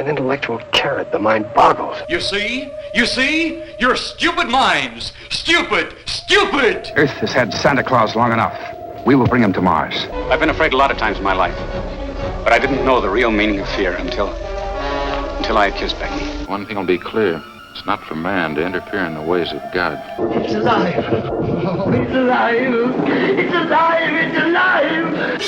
An intellectual carrot, the mind boggles. You see? You see? Your stupid minds. Stupid! Stupid! Earth has had Santa Claus long enough. We will bring him to Mars. I've been afraid a lot of times in my life, but I didn't know the real meaning of fear until I had kissed Becky. One thing will be clear. It's not for man to interfere in the ways of God. It's alive. Oh, it's alive. It's alive. It's alive.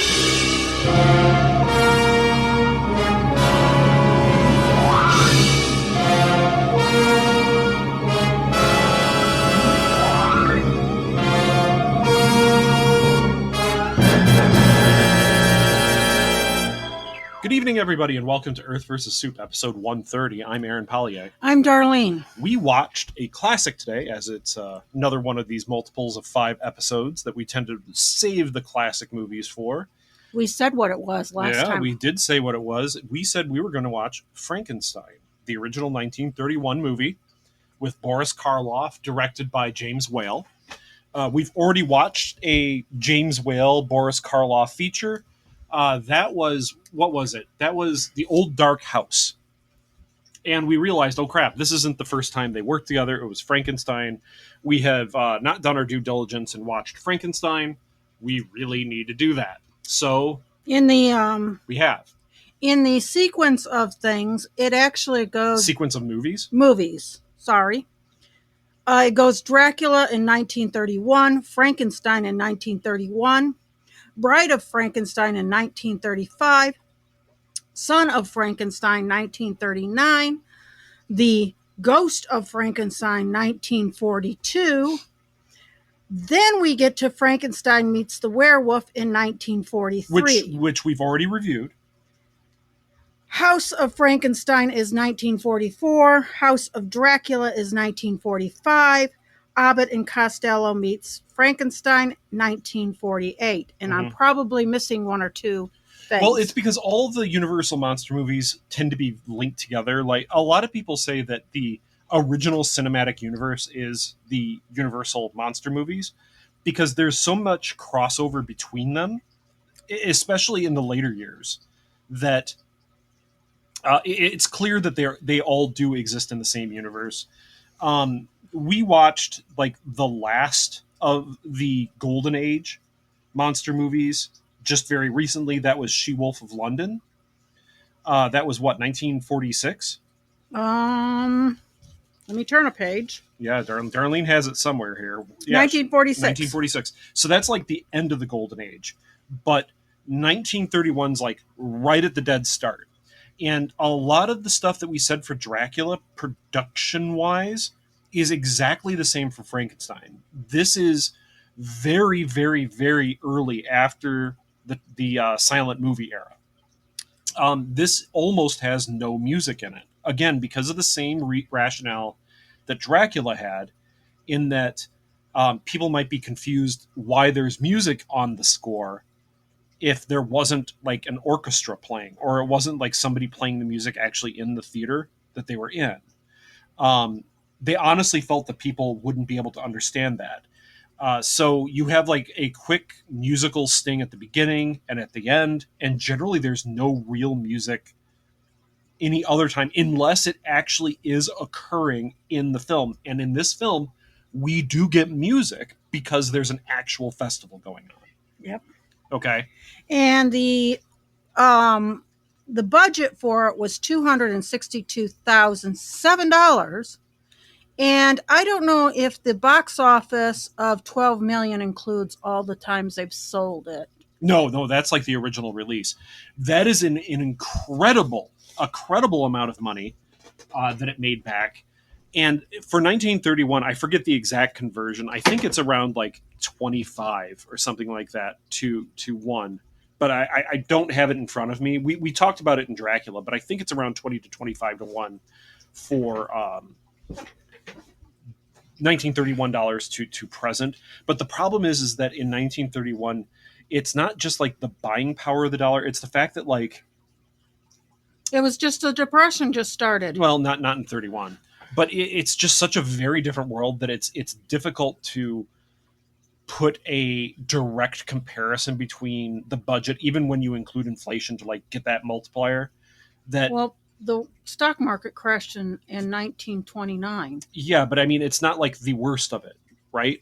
Good evening, everybody, and welcome to Earth vs. Soup, episode 130. I'm Aaron Pollier. I'm Darlene. We watched a classic today, as it's another one of these multiples of 5 episodes that we tend to save the classic movies for. We said what it was last time. Yeah, we did say what it was. We said we were going to watch Frankenstein, the original 1931 movie with Boris Karloff, directed by James Whale. We've already watched a James Whale, Boris Karloff feature. That was, what was it? That was The Old Dark House. And we realized, oh crap, this isn't the first time they worked together. It was Frankenstein. We have not done our due diligence and watched Frankenstein. We really need to do that. So in the we have. In the sequence of things, it actually goes... Sequence of movies? Movies, sorry. It goes Dracula in 1931, Frankenstein in 1931, Bride of Frankenstein in 1935, Son of Frankenstein 1939, The Ghost of Frankenstein 1942. Then we get to Frankenstein Meets the Werewolf in 1943. Which we've already reviewed. House of Frankenstein is 1944. House of Dracula is 1945. Abbott and Costello Meets Frankenstein, 1948. And I'm probably missing one or two things. Well, it's because all the Universal monster movies tend to be linked together. Like, a lot of people say that the original cinematic universe is the Universal monster movies because there's so much crossover between them, especially in the later years, that it's clear that they all do exist in the same universe. We watched like the last of the Golden Age monster movies just very recently. That was She-Wolf of London. That was what, 1946? Let me turn a page. Yeah, Darlene has it somewhere here. Yeah, 1946. 1946. So that's like the end of the Golden Age. But 1931's like right at the dead start. And a lot of the stuff that we said for Dracula, production-wise, is exactly the same for Frankenstein. This is very, very, very early after the silent movie era. This almost has no music in it. Again, because of the same rationale that Dracula had, in that people might be confused why there's music on the score if there wasn't like an orchestra playing, or it wasn't like somebody playing the music actually in the theater that they were in. They honestly felt that people wouldn't be able to understand that. So you have like a quick musical sting at the beginning and at the end, and generally there's no real music any other time unless it actually is occurring in the film. And in this film, we do get music because there's an actual festival going on. Yep. Okay. And the budget for it was $262,007. And I don't know if the box office of 12 million includes all the times they've sold it. No, that's like the original release. That is an incredible amount of money that it made back. And for 1931, I forget the exact conversion. I think it's around like 25 or something like that to 1. But I don't have it in front of me. We talked about it in Dracula, but I think it's around 20 to 25 to 1 for 1931 dollars to present. But the problem is that in 1931, it's not just like the buying power of the dollar. It's the fact that like it was just a depression just started. Well, not in 31, but it's just such a very different world that it's difficult to put a direct comparison between the budget, even when you include inflation to like get that multiplier. That well, the stock market crashed in 1929. Yeah, but I mean, it's not like the worst of it, right?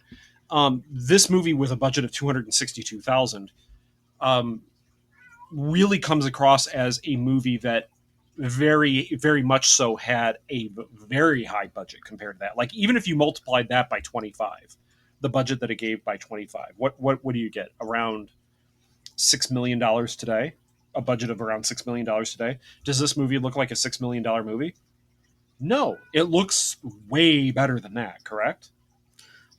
This movie with a budget of 262,000 really comes across as a movie that very, very much so had a very high budget compared to that. Like, even if you multiplied that by 25, the budget that it gave by 25, what do you get? Around $6 million today? A budget of around $6 million today? Does this movie look like a $6 million movie? No, it looks way better than that, correct?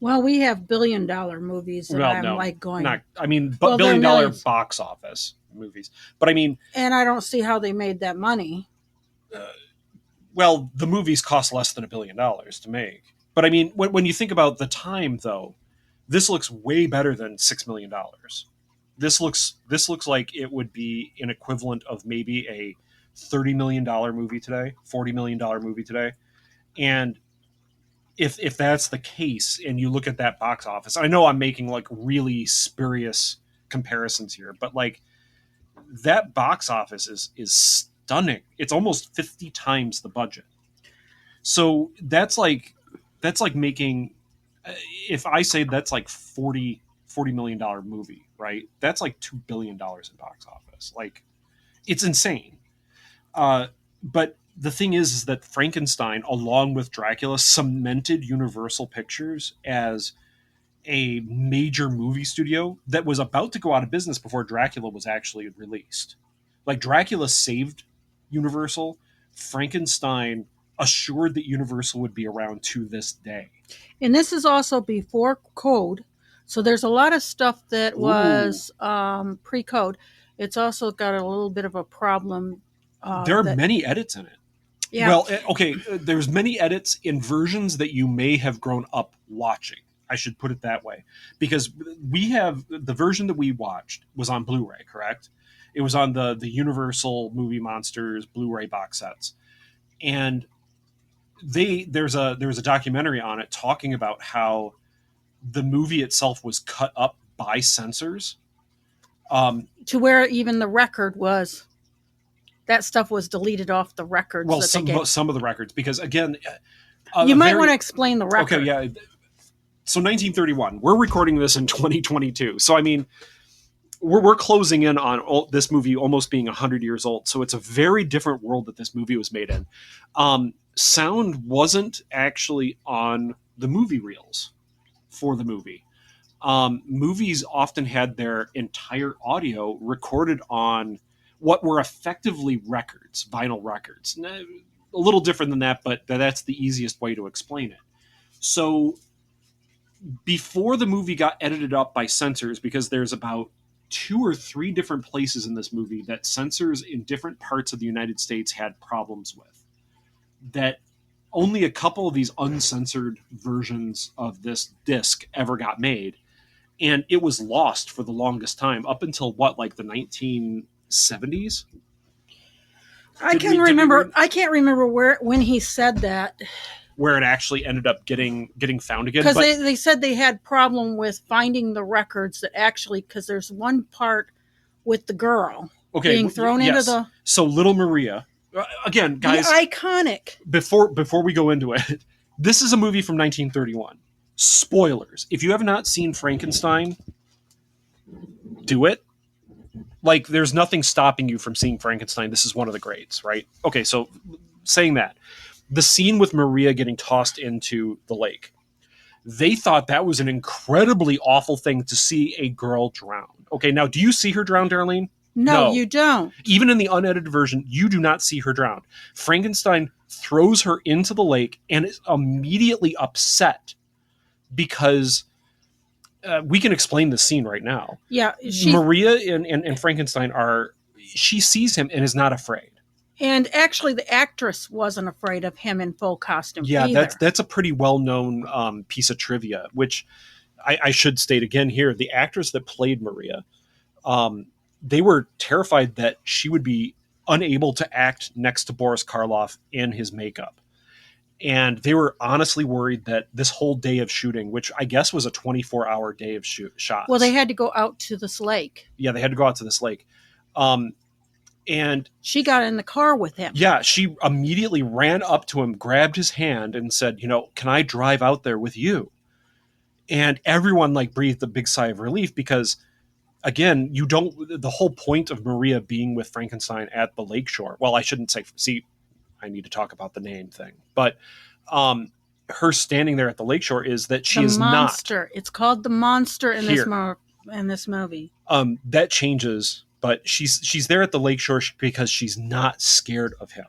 Well, we have billion-dollar movies that I'm like going. Not, I mean, but Well, they're billion-dollar millions. box office movies. But I mean, And I don't see how they made that money. well, the movies cost less than $1 billion to make. But I mean, when you think about the time, though, this looks way better than $6 million. This looks like it would be an equivalent of maybe a $30 million movie today, $40 million movie today. And if that's the case, and you look at that box office, I know I'm making like really spurious comparisons here, but like that box office is stunning. It's almost 50 times the budget. So that's like making, if I say that's like $40 million movie, right? That's like $2 billion in box office. Like, it's insane. But the thing is that Frankenstein, along with Dracula, cemented Universal Pictures as a major movie studio that was about to go out of business before Dracula was actually released. Like, Dracula saved Universal. Frankenstein assured that Universal would be around to this day. And this is also before code. So there's a lot of stuff that was pre-code. It's also got a little bit of a problem. There are many edits in it. Yeah. Well, okay, there's many edits in versions that you may have grown up watching. I should put it that way. Because we have, the version that we watched was on Blu-ray, correct? It was on the Universal Movie Monsters Blu-ray box sets. And there's a documentary on it talking about how the movie itself was cut up by censors. To where even the record was, that stuff was deleted off the records. Well, that some of the records, because again, you might want to explain the record. Okay, yeah. So 1931. We're recording this in 2022. So I mean, we're closing in on this movie almost being 100 years old. So it's a very different world that this movie was made in. Sound wasn't actually on the movie reels for the movie. Movies often had their entire audio recorded on what were effectively records, vinyl records. A little different than that, but that's the easiest way to explain it. So before the movie got edited up by censors, because there's about 2 or 3 different places in this movie that censors in different parts of the United States had problems with, that only a couple of these uncensored versions of this disc ever got made. And it was lost for the longest time, up until like the 1970s. I can't remember when he said that. Where it actually ended up getting found again. Because they said they had problem with finding the records that actually, because there's one part with the girl being thrown into the... So Little Maria, again, guys... iconic. Before we go into it, this is a movie from 1931. Spoilers. If you have not seen Frankenstein, do it. Like, there's nothing stopping you from seeing Frankenstein. This is one of the greats, right? Okay, so saying that, the scene with Maria getting tossed into the lake, they thought that was an incredibly awful thing to see a girl drown. Okay, now, do you see her drown, Darlene? No, you don't. Even in the unedited version, you do not see her drown. Frankenstein throws her into the lake and is immediately upset because we can explain the scene right now. Yeah. Maria and Frankenstein she sees him and is not afraid. And actually, the actress wasn't afraid of him in full costume. Yeah, either. that's a pretty well-known piece of trivia, which I should state again here. The actress that played Maria, they were terrified that she would be unable to act next to Boris Karloff in his makeup. And they were honestly worried that this whole day of shooting, which I guess was a 24-hour day of shots. Well, they had to go out to this lake. Yeah, they had to go out to this lake. And she got in the car with him. yeah, she immediately ran up to him, grabbed his hand, and said, can I drive out there with you? And everyone like breathed a big sigh of relief because, again, the whole point of Maria being with Frankenstein at the lakeshore. Well, I shouldn't say, I need to talk about the name thing, but her standing there at the lakeshore is that she is monster. It's called the monster in here. this movie. That changes, but she's there at the lakeshore because she's not scared of him.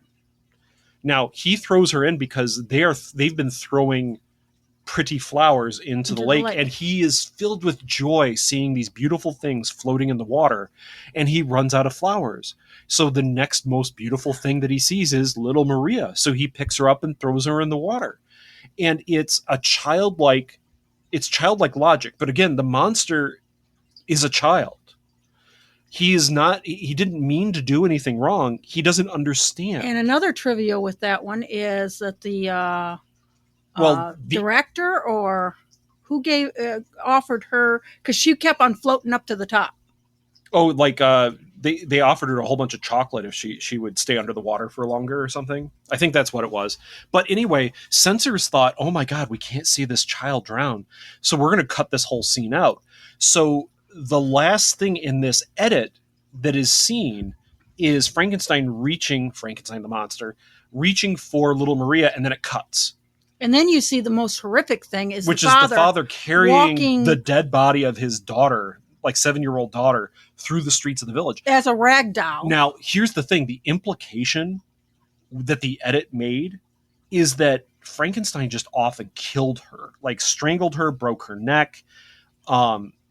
Now he throws her in because they've been throwing pretty flowers into the lake, and he is filled with joy seeing these beautiful things floating in the water, and he runs out of flowers. So the next most beautiful thing that he sees is little Maria. So he picks her up and throws her in the water. And it's childlike logic. But again, the monster is a child. He didn't mean to do anything wrong. He doesn't understand. And another trivia with that one is that the director or who offered her, because she kept on floating up to the top. Oh, like they offered her a whole bunch of chocolate if she would stay under the water for longer or something. I think that's what it was. But anyway, censors thought, oh my God, we can't see this child drown, so we're going to cut this whole scene out. So the last thing in this edit that is seen is Frankenstein the monster, reaching for little Maria, and then it cuts. And then you see the most horrific thing is the father carrying the dead body of his daughter, like 7-year-old daughter, through the streets of the village. As a rag doll. Now, here's the thing. The implication that the edit made is that Frankenstein just often killed her, like strangled her, broke her neck,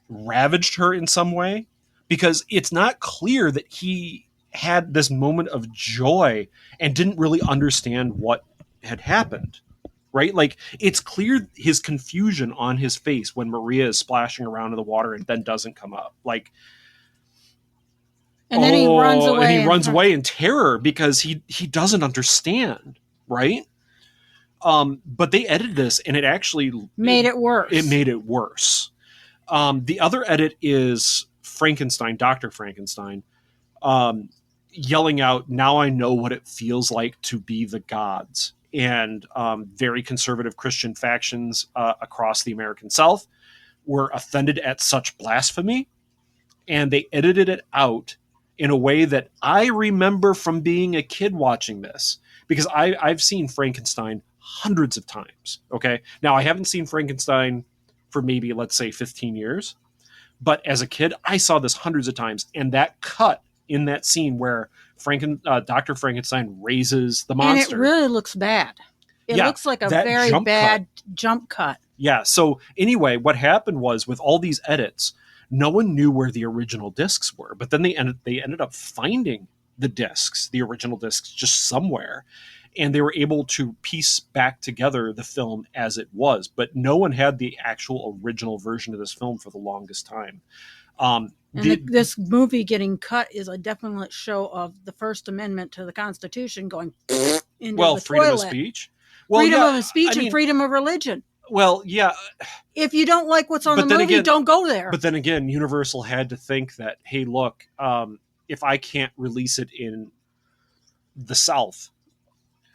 ravaged her in some way, because it's not clear that he had this moment of joy and didn't really understand what had happened. Right? Like, it's clear his confusion on his face when Maria is splashing around in the water and then doesn't come up. Like, and then he runs away. And he runs away in terror because he doesn't understand. Right? But they edited this and it actually made it worse. It made it worse. The other edit is Dr. Frankenstein, yelling out, "Now I know what it feels like to be the gods." And very conservative Christian factions across the American South were offended at such blasphemy, and they edited it out in a way that I remember from being a kid watching this, because I've seen Frankenstein hundreds of times. Okay, now I haven't seen Frankenstein for maybe, let's say, 15 years, but as a kid, I saw this hundreds of times, and that cut in that scene where Dr. Frankenstein raises the monster. And it really looks bad. It looks like a very bad jump cut. Yeah. So anyway, what happened was, with all these edits, no one knew where the original discs were. But then they ended up finding the original discs, just somewhere. And they were able to piece back together the film as it was. But no one had the actual original version of this film for the longest time. This movie getting cut is a definite show of the First Amendment to the Constitution going into the freedom toilet. of speech. Freedom of speech and freedom of religion. Well, yeah. If you don't like what's on the movie, don't go there. But then again, Universal had to think that, hey, look, if I can't release it in the South,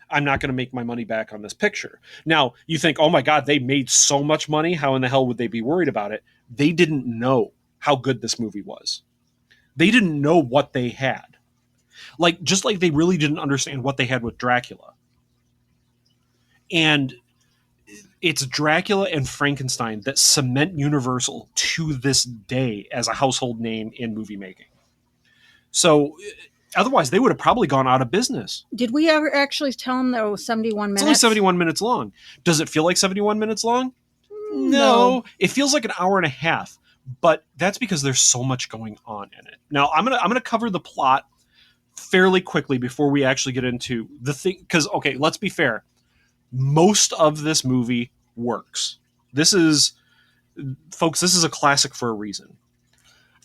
I'm not going to make my money back on this picture. Now, you think, oh my God, they made so much money. How in the hell would they be worried about it? They didn't know how good this movie was. They didn't know what they had. Just like they really didn't understand what they had with Dracula. And it's Dracula and Frankenstein that cement Universal to this day as a household name in movie making. So otherwise, they would have probably gone out of business. Did we ever actually tell them that it was 71 minutes? It's only 71 minutes long. Does it feel like 71 minutes long? No. It feels like an hour and a half. But that's because there's so much going on in it. Now, I'm gonna cover the plot fairly quickly before we actually get into the thing. Because, okay, let's be fair. Most of this movie works. This is a classic for a reason.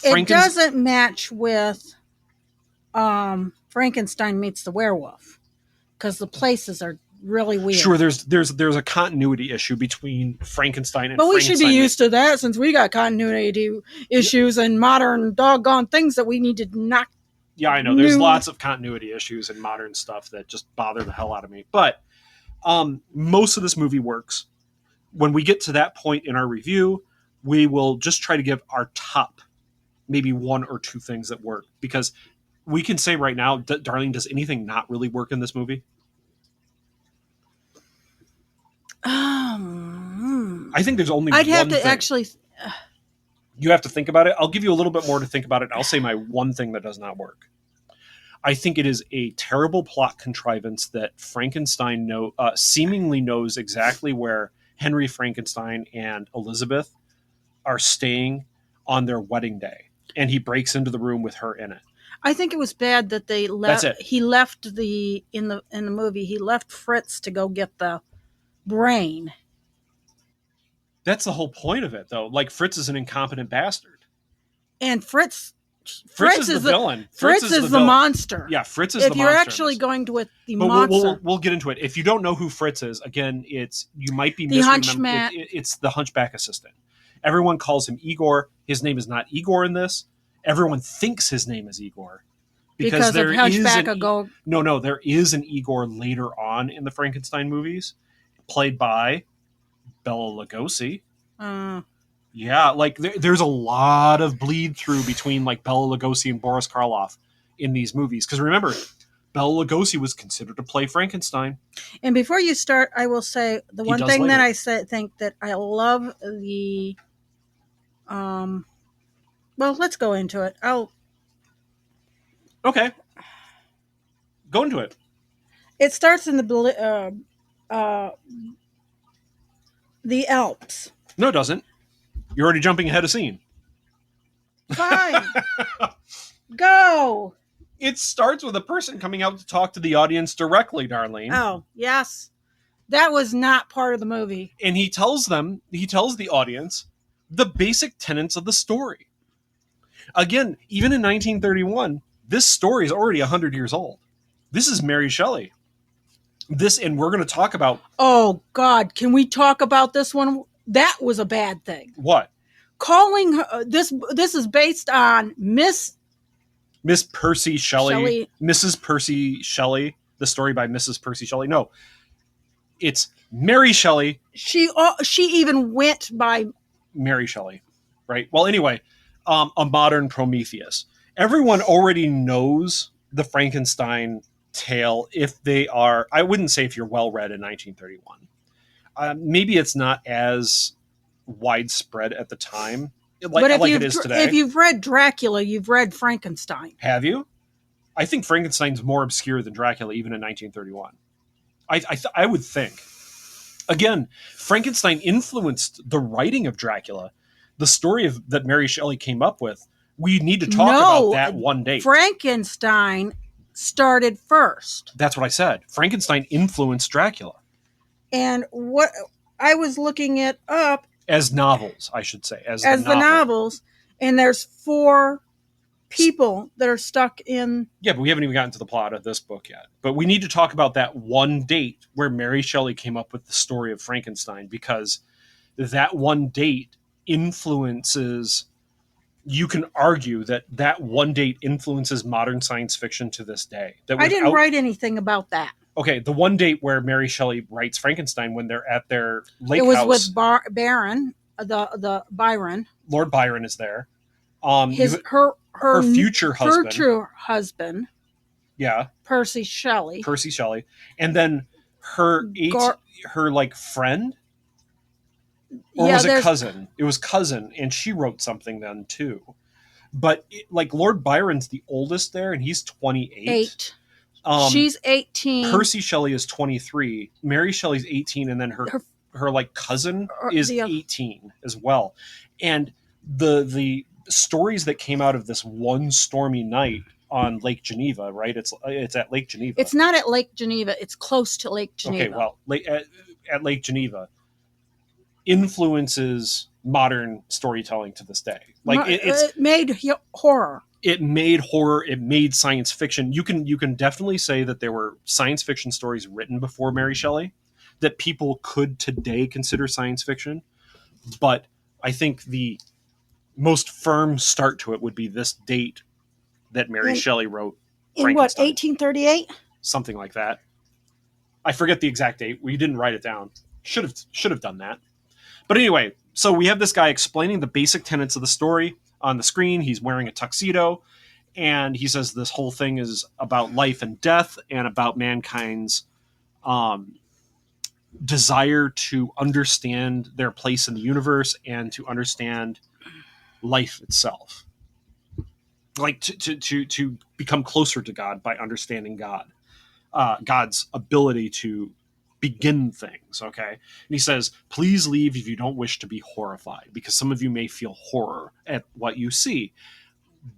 It doesn't match with Frankenstein Meets the Werewolf, because the places are really weird. Sure, there's a continuity issue between Frankenstein and But we should be Frankenstein. used to that, since we got continuity issues and modern doggone things that we need to knock Yeah, I know. There's new- lots of continuity issues in modern stuff that just bother the hell out of me. But most of this movie works. When we get to that point in our review, we will just try to give our top, maybe one or two things that work. Because we can say right now, Darlene, does anything not really work in this movie? I think there's only I'd have one to thing. actually. You have to think about it. I'll give you a little bit more to think about it. I'll say my one thing that does not work. I think it is a terrible plot contrivance that Frankenstein seemingly knows exactly where Henry Frankenstein and Elizabeth are staying on their wedding day, and he breaks into the room with her in it. I think it was bad that they left. That's it. He left in the movie. He left Fritz to go get the brain. That's the whole point of it, though. Like, Fritz is an incompetent bastard. And Fritz is the villain. Fritz is the villain. monster. Yeah, Fritz is the monster. If you're actually going to with the but monster. we'll get into it. If you don't know who Fritz is, again, you might be The hunchback. It's the hunchback assistant. Everyone calls him Igor. His name is not Igor in this. Everyone thinks his name is Igor. Because there of Hunchback is No, there is an Igor later on in the Frankenstein movies, played by Bela Lugosi. Yeah, like there's a lot of bleed through between like Bela Lugosi and Boris Karloff in these movies. Because remember, Bela Lugosi was considered to play Frankenstein. And before you start, I will say the one thing later. that I think that I love the. Well, let's go into it. Okay, go into it. It starts in the Alps. No, it doesn't. You're already jumping ahead of scene. Fine. Go. It starts with a person coming out to talk to the audience directly, Darlene. Oh, yes. That was not part of the movie. And he tells the audience the basic tenets of the story. Again, even in 1931, this story is already 100 years old. This is Mary Shelley. And we're going to talk about... Oh, God. Can we talk about this one? That was a bad thing. What? Calling her... This is based on Miss Percy Shelley. Mrs. Percy Shelley. The story by Mrs. Percy Shelley. No. It's Mary Shelley. She even went by... Mary Shelley. Right? Well, anyway, a modern Prometheus. Everyone already knows the Frankenstein tale if they are... I wouldn't say if you're well-read in 1931. Maybe it's not as widespread at the time, like it is today. If you've read Dracula, you've read Frankenstein. Have you? I think Frankenstein's more obscure than Dracula, even in 1931. I would think. Again, Frankenstein influenced the writing of Dracula. The story that Mary Shelley came up with, we need to talk about that one date. Frankenstein started first. That's what I said. Frankenstein influenced Dracula. And what I was looking it up... As novels, I should say. As the novels. And there's 4 people that are stuck in... Yeah, but we haven't even gotten to the plot of this book yet. But we need to talk about that one date where Mary Shelley came up with the story of Frankenstein, because that one date influences... You can argue that one date influences modern science fiction to this day. I didn't write anything about that. Okay, the one date where Mary Shelley writes Frankenstein when they're at their lake house. It was with Baron, the Byron. Lord Byron is there. Her future husband. Future husband. Yeah. Percy Shelley. And then her friend? Or was it cousin? It was cousin, and she wrote something then too. But Lord Byron's the oldest there, and he's 28. She's 18. Percy Shelley is 23. Mary Shelley's 18, and then her cousin is 18 as well. And the stories that came out of this one stormy night on Lake Geneva, right? It's at Lake Geneva. It's not at Lake Geneva. It's close to Lake Geneva. Okay, well, at Lake Geneva influences modern storytelling to this day. It made horror. It made horror. It made science fiction. You can definitely say that there were science fiction stories written before Mary Shelley that people could today consider science fiction. But I think the most firm start to it would be this date that Mary Shelley wrote In what, Frankenstein. 1838? Something like that. I forget the exact date. We didn't write it down. Should have done that. But anyway, so we have this guy explaining the basic tenets of the story on the screen. He's wearing a tuxedo, and he says this whole thing is about life and death and about mankind's desire to understand their place in the universe and to understand life itself. Like to become closer to God by understanding God. God's ability to begin things, okay? And he says, please leave if you don't wish to be horrified, because some of you may feel horror at what you see.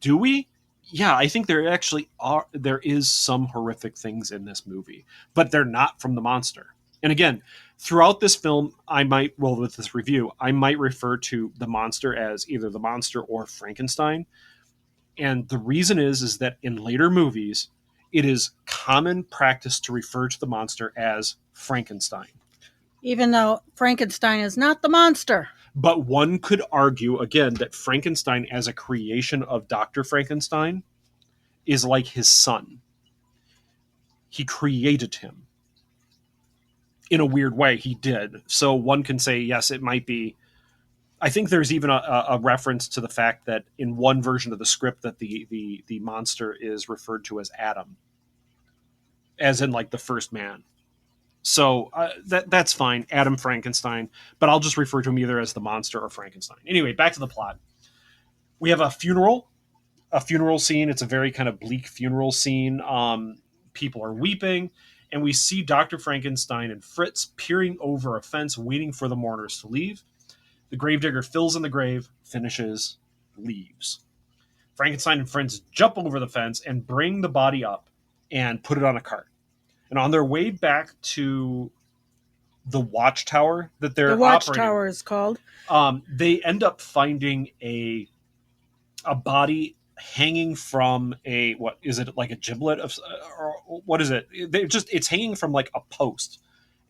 Do we? Yeah, I think there is some horrific things in this movie, but they're not from the monster. And again, throughout this film, with this review, I might refer to the monster as either the monster or Frankenstein. And the reason is that in later movies, it is common practice to refer to the monster as Frankenstein. Even though Frankenstein is not the monster. But one could argue, again, that Frankenstein as a creation of Dr. Frankenstein is like his son. He created him. In a weird way, he did. So one can say, yes, it might be. I think there's even a reference to the fact that in one version of the script that the monster is referred to as Adam, as in like the first man. So that's fine, Adam Frankenstein, but I'll just refer to him either as the monster or Frankenstein. Anyway, back to the plot. We have a funeral scene. It's a very kind of bleak funeral scene. People are weeping, and we see Dr. Frankenstein and Fritz peering over a fence, waiting for the mourners to leave. The gravedigger fills in the grave, finishes, leaves. Frankenstein and friends jump over the fence and bring the body up and put it on a cart. And on their way back to the watchtower that they're operating, the watchtower is called, they end up finding a body hanging from what is it, like a giblet of, or what is it? It's hanging from like a post.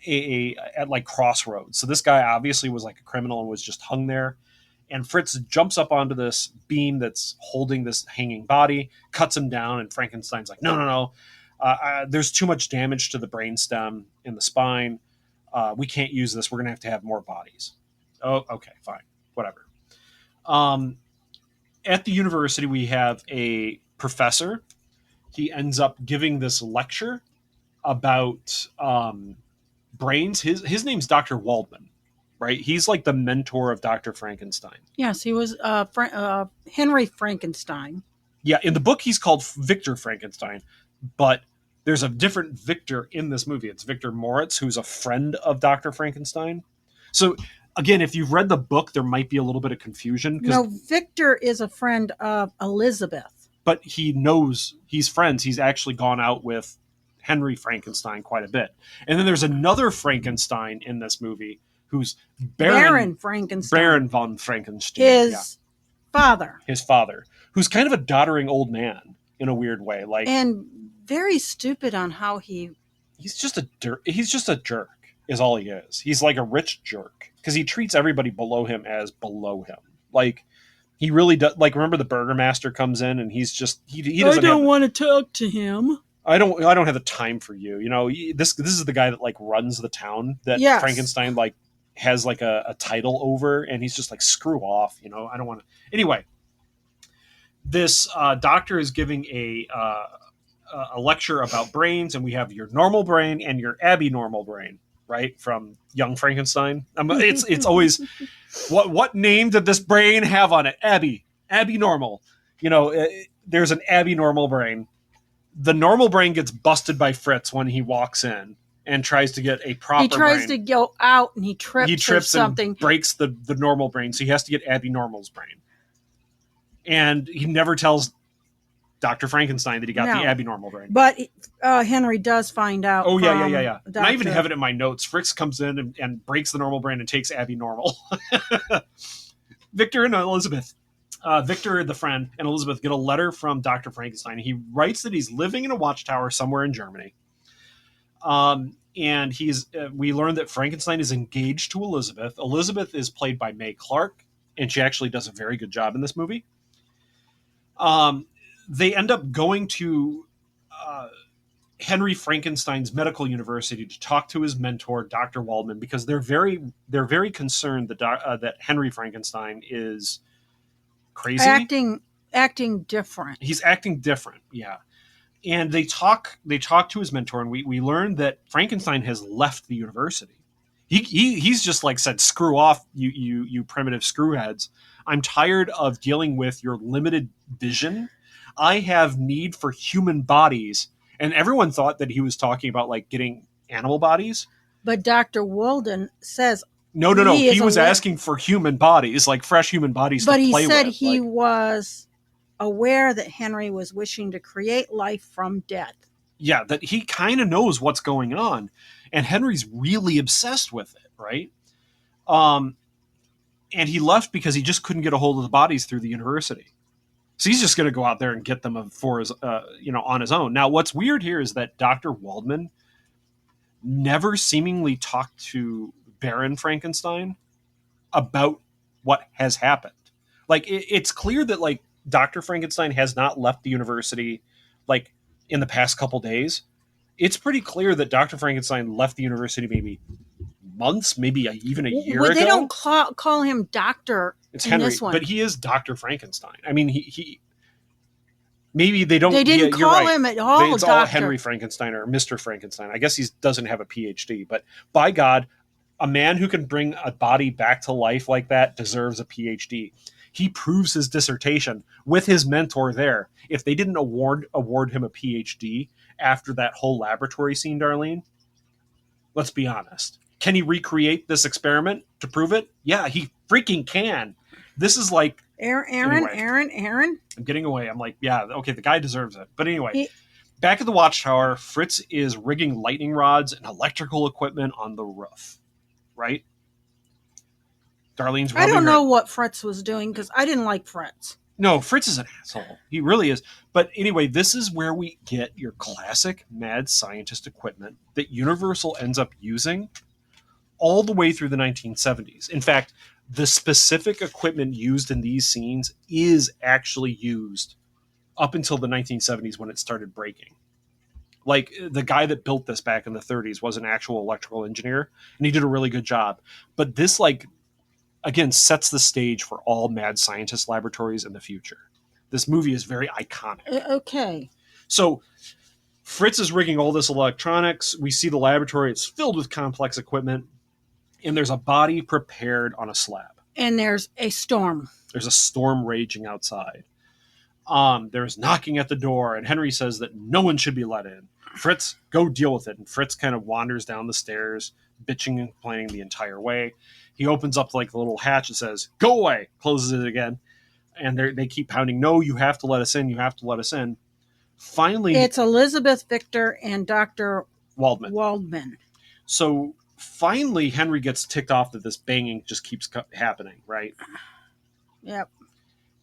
At like crossroads. So this guy obviously was like a criminal and was just hung there. And Fritz jumps up onto this beam that's holding this hanging body, cuts him down, and Frankenstein's like, no. There's too much damage to the brainstem and the spine. We can't use this. We're going to have more bodies. Oh, okay, fine. Whatever. At the university, we have a professor. He ends up giving this lecture about brains. His name's Dr. Waldman, right? He's like the mentor of Dr. Frankenstein. Yes, he was Henry Frankenstein. Yeah, in the book he's called Victor Frankenstein, but there's a different Victor in this movie. It's Victor Moritz, who's a friend of Dr. Frankenstein. So again, if you've read the book, there might be a little bit of confusion. No, Victor is a friend of Elizabeth. But he knows he's friends. He's actually gone out with Henry Frankenstein quite a bit. And then there's another Frankenstein in this movie who's Baron Frankenstein. Baron von Frankenstein. His father. His father, who's kind of a doddering old man in a weird way. And very stupid on how he's just a jerk is all he is. He's like a rich jerk because he treats everybody below him as below him. Like he really does. Like, remember the Burgermaster comes in and he's just, he doesn't want to talk to him. I don't have the time for you. You know, this is the guy that like runs the town that Frankenstein like has like a title over, and he's just like, screw off. You know, I don't want to. Anyway, this doctor is giving a lecture about brains, and we have your normal brain and your abnormal brain, right? From Young Frankenstein. It's always what name did this brain have on it? Abnormal. You know, there's an abnormal brain. The normal brain gets busted by Fritz when he walks in and tries to get a proper brain. He tries to go out and he trips or something. And breaks the normal brain, so he has to get abnormal's brain. And he never tells Dr. Frankenstein that he got the abnormal brain. But Henry does find out. Oh, yeah. And I even have it in my notes. Fritz comes in and breaks the normal brain and takes abnormal. Victor and Elizabeth. Victor, the friend, and Elizabeth get a letter from Dr. Frankenstein. He writes that he's living in a watchtower somewhere in Germany. And we learn that Frankenstein is engaged to Elizabeth. Elizabeth is played by Mae Clark, and she actually does a very good job in this movie. they end up going to Henry Frankenstein's medical university to talk to his mentor, Dr. Waldman, because they're very concerned that that Henry Frankenstein is crazy, acting different. He's acting different, yeah. And they talk to his mentor, and we learn that Frankenstein has left the university. He's just like said, screw off, you primitive screwheads. I'm tired of dealing with your limited vision. I have need for human bodies. And everyone thought that he was talking about like getting animal bodies. But Dr. Walden says no. He was asking for human bodies, like fresh human bodies to play with. But he said he was aware that Henry was wishing to create life from death. Yeah, that he kind of knows what's going on. And Henry's really obsessed with it, right? And he left because he just couldn't get a hold of the bodies through the university. So he's just going to go out there and get them for his, on his own. Now, what's weird here is that Dr. Waldman never seemingly talked to Baron Frankenstein about what has happened. Like, it's clear that, like, Dr. Frankenstein has not left the university, like, in the past couple days. It's pretty clear that Dr. Frankenstein left the university maybe months, maybe even a year ago. They don't call him Doctor. It's Henry, this one. But he is Dr. Frankenstein. I mean, he maybe they don't. They didn't call him at all. It's all Henry Frankenstein or Mr. Frankenstein. I guess he doesn't have a PhD, but by God, a man who can bring a body back to life like that deserves a PhD. He proves his dissertation with his mentor there. If they didn't award him a PhD after that whole laboratory scene, Darlene, let's be honest. Can he recreate this experiment to prove it? Yeah, he freaking can. This is like... Aaron. I'm getting away. I'm like, yeah, okay, the guy deserves it. But anyway, back at the watchtower, Fritz is rigging lightning rods and electrical equipment on the roof. Right? Darlene's rubbing I don't know what Fritz was doing because I didn't like Fritz. No, Fritz is an asshole. He really is. But anyway, this is where we get your classic mad scientist equipment that Universal ends up using all the way through the 1970s. In fact, the specific equipment used in these scenes is actually used up until the 1970s when it started breaking. Like, the guy that built this back in the 30s was an actual electrical engineer, and he did a really good job. But this, like, again, sets the stage for all mad scientist laboratories in the future. This movie is very iconic. Okay. So Fritz is rigging all this electronics. We see the laboratory. It's filled with complex equipment. And there's a body prepared on a slab. And there's a storm. There's a storm raging outside. There's knocking at the door, and Henry says that no one should be let in. Fritz, go deal with it. And Fritz kind of wanders down the stairs, bitching and complaining the entire way. He opens up like the little hatch and says, go away, closes it again. And they keep pounding, no, you have to let us in. You have to let us in. Finally, it's Elizabeth Victor and Dr. Waldman. So finally, Henry gets ticked off that this banging just keeps happening, right? Yep.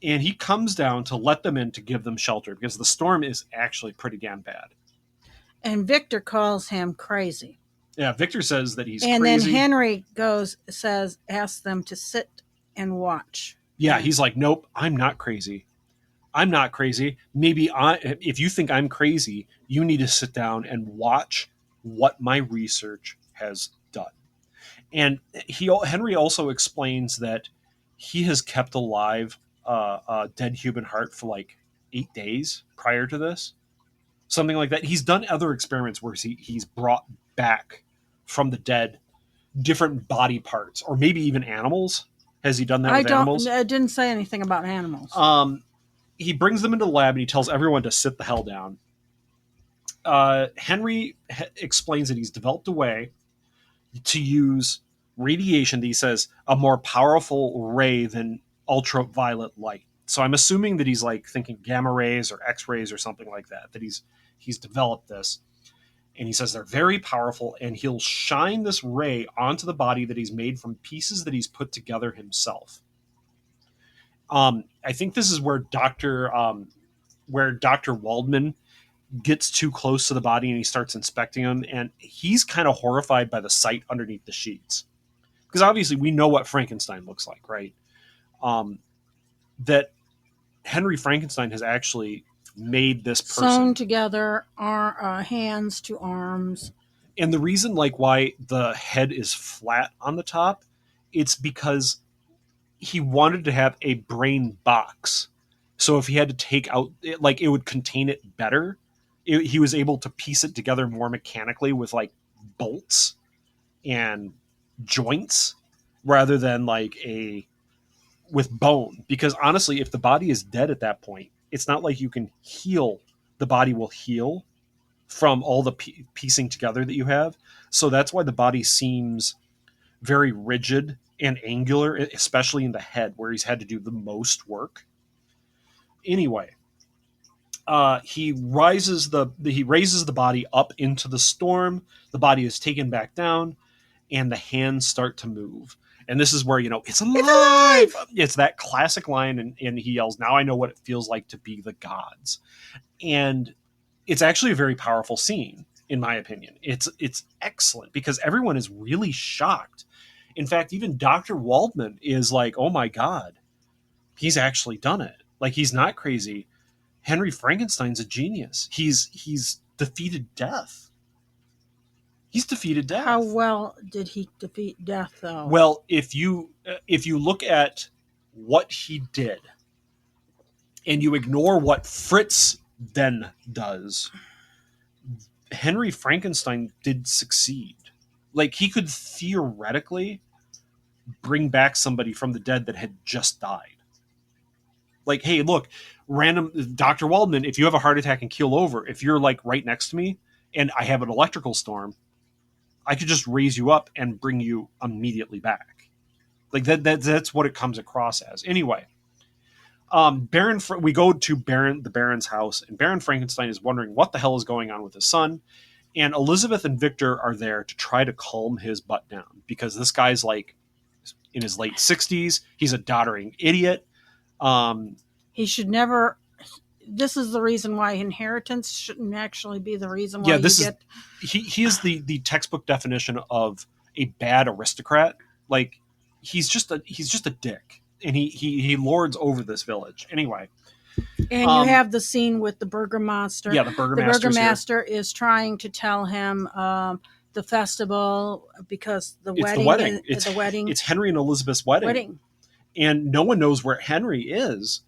And he comes down to let them in to give them shelter because the storm is actually pretty damn bad. And Victor calls him crazy. Yeah, Victor says that he's crazy. And then Henry asks them to sit and watch. Yeah, he's like, nope, I'm not crazy. I'm not crazy. Maybe if you think I'm crazy, you need to sit down and watch what my research has done. And Henry also explains that he has kept alive a dead human heart for like 8 days prior to this. Something like that. He's done other experiments where he's brought back from the dead different body parts, or maybe even animals. Has he done that with animals? I didn't say anything about animals. He brings them into the lab and he tells everyone to sit the hell down. Henry explains that he's developed a way to use radiation that he says a more powerful ray than ultraviolet light. So I'm assuming that he's like thinking gamma rays or X-rays or something like that, that he's developed this. And he says they're very powerful, and he'll shine this ray onto the body that he's made from pieces that he's put together himself. I think this is where Dr. Waldman gets too close to the body and he starts inspecting him, and he's kind of horrified by the sight underneath the sheets. Because obviously we know what Frankenstein looks like, right? That Henry Frankenstein has actually made this person. Sewn together, hands to arms. And the reason like why the head is flat on the top, it's because he wanted to have a brain box. So if he had to take out, like it would contain it better. He was able to piece it together more mechanically with like bolts and joints rather than like with bone. Because honestly, if the body is dead at that point, it's not like you can heal. The body will heal from all the piecing together that you have. So that's why the body seems very rigid and angular, especially in the head where he's had to do the most work. Anyway, he raises the body up into the storm. The body is taken back down, and the hands start to move. And this is where, it's alive! It's that classic line, and he yells, "Now I know what it feels like to be the gods." And it's actually a very powerful scene, in my opinion. It's excellent because everyone is really shocked. In fact, even Dr. Waldman is like, "Oh my God, he's actually done it. Like, he's not crazy. Henry Frankenstein's a genius. He's defeated death. He's defeated death." How well did he defeat death, though? Well, if you look at what he did, and you ignore what Fritz then does, Henry Frankenstein did succeed. Like, he could theoretically bring back somebody from the dead that had just died. Like, hey, look, random Dr. Waldman, if you have a heart attack and keel over, if you're like right next to me and I have an electrical storm, I could just raise you up and bring you immediately back. Like that's what it comes across as. Anyway, we go to the Baron's house, and Baron Frankenstein is wondering what the hell is going on with his son. And Elizabeth and Victor are there to try to calm his butt down because this guy's like in his late 60s. He's a doddering idiot. He should never. This is the reason why inheritance shouldn't actually be the reason why he is the textbook definition of a bad aristocrat. Like he's just a dick, and he lords over this village. Anyway, and you have the scene with the burgomaster. Yeah, the burgomaster is trying to tell him the festival because the wedding. It's Henry and Elizabeth's wedding. And no one knows where Henry is.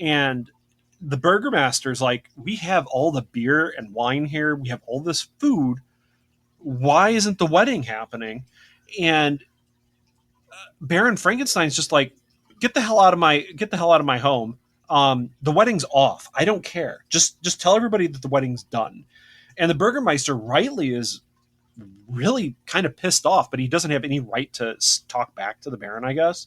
And the burgomaster's like, "We have all the beer and wine here. We have all this food. Why isn't the wedding happening?" And Baron Frankenstein's just like, get the hell out of my home. The wedding's off. I don't care. Just tell everybody that the wedding's done. And the burgomaster rightly is really kind of pissed off, but he doesn't have any right to talk back to the Baron, I guess,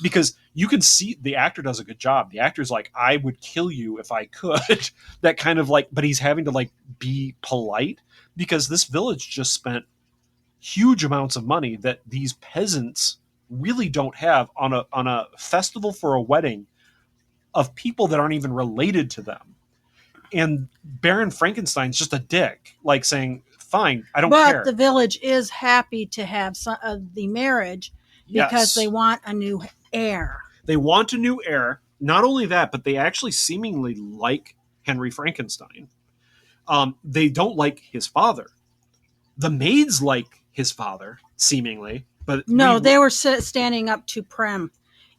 because you can see the actor does a good job. The actor's like, "I would kill you if I could." That kind of like, but he's having to like be polite because this village just spent huge amounts of money that these peasants really don't have on a festival for a wedding of people that aren't even related to them. And Baron Frankenstein's just a dick, like saying, "Fine, I don't care." But the village is happy to have the marriage because they want a new heir. They want a new heir. Not only that, but they actually seemingly like Henry Frankenstein. They don't like his father. The maids like his father, seemingly, but no, they were standing up to Prem,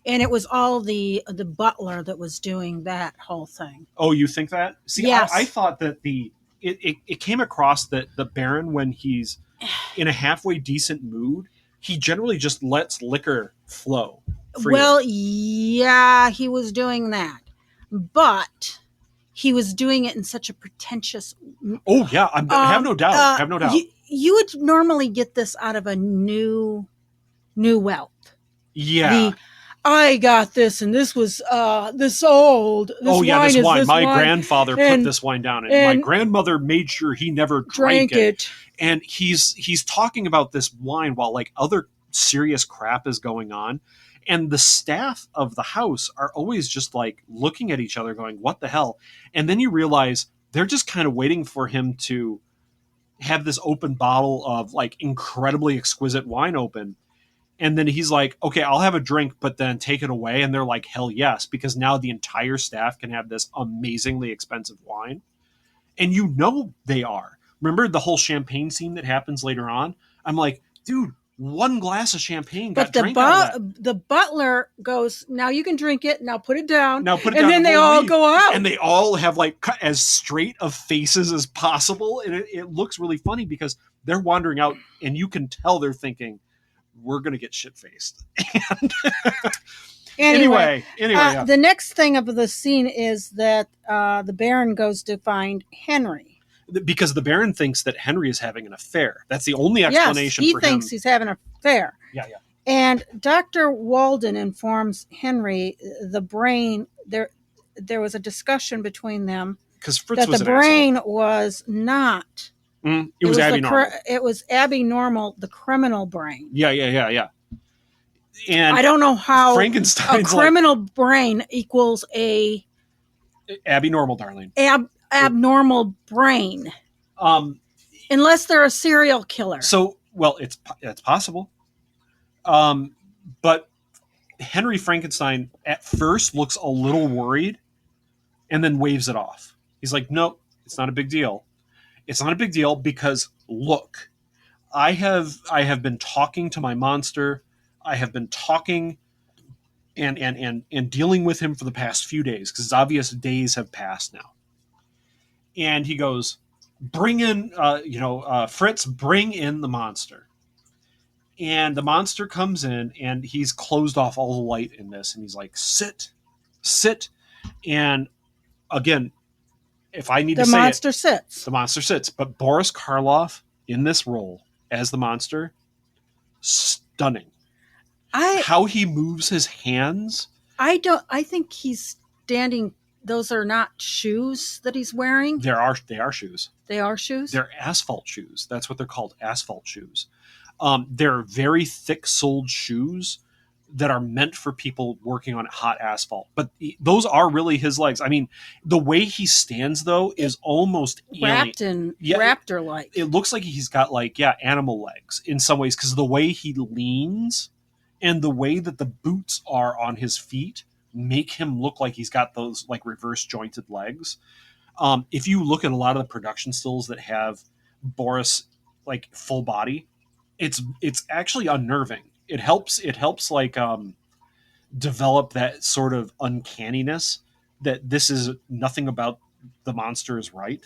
and it was all the butler that was doing that whole thing. Oh, you think that? See, yes. I thought that it came across that the Baron, when he's in a halfway decent mood, he generally just lets liquor flow freely. Well, yeah, he was doing that, but he was doing it in such a pretentious. Oh yeah, I have no doubt. I have no doubt. You would normally get this out of a new wealth. Yeah. I got this, and this was this old. This wine. My grandfather put this wine down, and my grandmother made sure he never drank it. And he's talking about this wine while like other serious crap is going on, and the staff of the house are always just like looking at each other, going, "What the hell?" And then you realize they're just kind of waiting for him to have this open bottle of like incredibly exquisite wine open. And then he's like, okay, I'll have a drink, but then take it away. And they're like, hell yes, because now the entire staff can have this amazingly expensive wine. And you know they are. Remember the whole champagne scene that happens later on? I'm like, dude, one glass of champagne got drank out of that. The butler goes, now you can drink it. Now put it down. Now put it and down. then they all leave. go out. And they all have like as straight of faces as possible. And it looks really funny because they're wandering out and you can tell they're thinking, we're going to get shit-faced. Anyway, yeah. The next thing of the scene is that the Baron goes to find Henry. Because the Baron thinks that Henry is having an affair. That's the only explanation for him. He thinks he's having an affair. Yeah. And Dr. Walden informs Henry the brain, there was a discussion between them because Fritz that was the an brain was not. It was Abby Normal. It was Abby Normal, the criminal brain. Yeah. And I don't know how Frankenstein's a criminal brain equals a Abby Normal, Darlene. Abnormal brain. Unless they're a serial killer. So, well, it's possible. But Henry Frankenstein at first looks a little worried and then waves it off. He's like, nope, it's not a big deal. It's not a big deal because look, I have been talking to my monster. I have been talking and dealing with him for the past few days because it's obvious days have passed now. And he goes, bring in, Fritz, bring in the monster. And the monster comes in and he's closed off all the light in this. And he's like, sit. And again, if I need to say the monster sits. But Boris Karloff in this role as the monster, stunning. How he moves his hands. I think he's standing. Those are not shoes that he's wearing. They are shoes. They are shoes? They're asphalt shoes. That's what they're called, asphalt shoes. They're very thick-soled shoes that are meant for people working on hot asphalt. But those are really his legs. I mean, the way he stands, though, is almost wrapped in raptor-like. It looks like he's got, animal legs in some ways because the way he leans and the way that the boots are on his feet make him look like he's got those reverse jointed legs. If you look at a lot of the production stills that have Boris full body, it's actually unnerving. It helps develop that sort of uncanniness that this is nothing about the monster is right.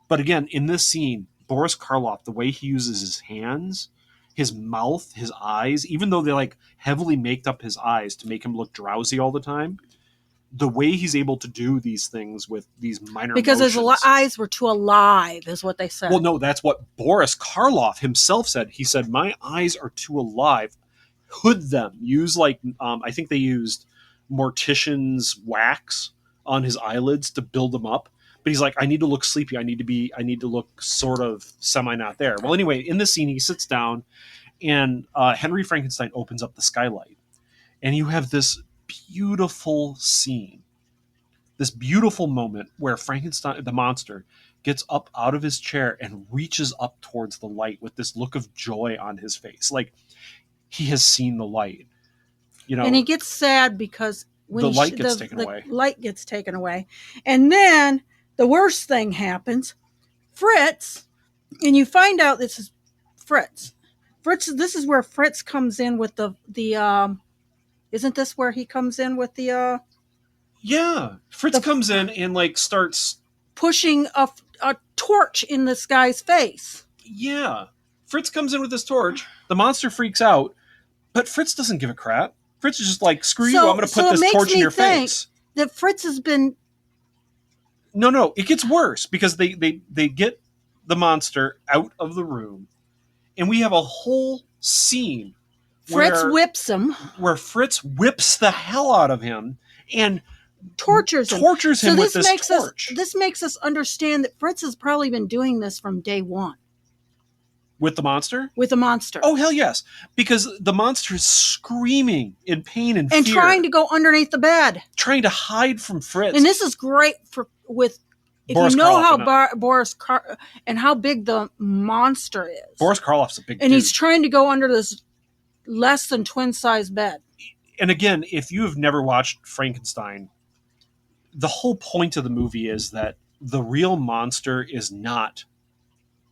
But again, in this scene, Boris Karloff, the way he uses his hands, his mouth, his eyes, even though they heavily maked up his eyes to make him look drowsy all the time, the way he's able to do these things with these minor because motions, his eyes were too alive, is what they said. Well, no, that's what Boris Karloff himself said. He said, my eyes are too alive. Hood them. Use I think they used mortician's wax on his eyelids to build them up. But he's like, I need to look sleepy. I need to look sort of semi not there. Well, anyway, in the scene, he sits down and Henry Frankenstein opens up the skylight. And you have this beautiful scene, this beautiful moment where Frankenstein, the monster, gets up out of his chair and reaches up towards the light with this look of joy on his face. Like he has seen the light. And he gets sad because when the light gets taken away. Light gets taken away. And then the worst thing happens. Fritz, and you find out this is Fritz. This is where Fritz comes in with the isn't this where he comes in with the Yeah. Fritz comes in and starts pushing a torch in this guy's face. Yeah. Fritz comes in with this torch. The monster freaks out, but Fritz doesn't give a crap. Fritz is just like, screw you, I'm going to put this torch in your face. That Fritz has been... No, it gets worse because they get the monster out of the room, and we have a whole scene Fritz whips him. Where Fritz whips the hell out of him and tortures him with this torch. This makes us understand that Fritz has probably been doing this from day one. With the monster? With the monster. Oh, hell yes. Because the monster is screaming in pain and fear. And trying to go underneath the bed. Trying to hide from Fritz. And this is great if Boris you know Karloff how Boris and how big the monster is. Boris Karloff's a big and dude. He's trying to go under this less than twin size bed. And again, if you have never watched Frankenstein, the whole point of the movie is that the real monster is not